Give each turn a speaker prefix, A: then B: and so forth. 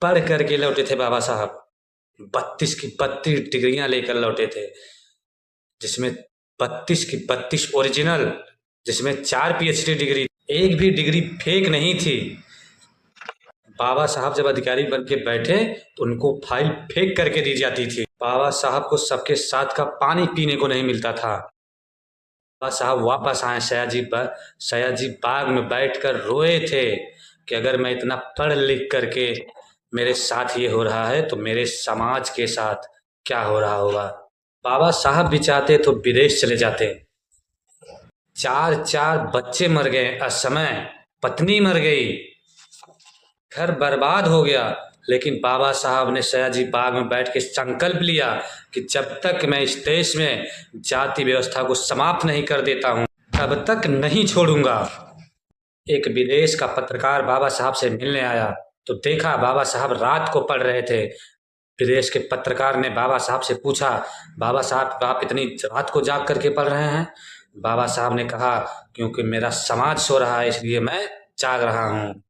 A: पढ़ करके लौटे थे बाबा साहब। 32 की 32 डिग्रियां लेकर लौटे थे, जिसमें 32 की 32 ओरिजिनल, जिसमें 4 पीएचडी डिग्री, एक भी डिग्री फेक नहीं थी। बाबा साहब जब अधिकारी बन के बैठे तो उनको फाइल फेंक करके दी जाती थी। बाबा साहब को सबके साथ का पानी पीने को नहीं मिलता था। बाबा साहब वापस आए सयाजी बाग में बैठकर रोए थे कि अगर मैं इतना पढ़ लिख करके मेरे साथ ये हो रहा है तो मेरे समाज के साथ क्या हो रहा होगा। बाबा साहब भी चाहते तो विदेश चले जाते। 4 बच्चे मर गए असमय, पत्नी मर गई, घर बर्बाद हो गया, लेकिन बाबा साहब ने सयाजी बाग में बैठ के संकल्प लिया कि जब तक मैं इस देश में जाति व्यवस्था को समाप्त नहीं कर देता हूँ तब तक नहीं छोड़ूंगा। एक विदेश का पत्रकार बाबा साहब से मिलने आया तो देखा बाबा साहब रात को पढ़ रहे थे। विदेश के पत्रकार ने बाबा साहब से पूछा, बाबा साहब आप इतनी रात को जाग करके पढ़ रहे हैं? बाबा साहब ने कहा, क्योंकि मेरा समाज सो रहा है इसलिए मैं जाग रहा हूँ।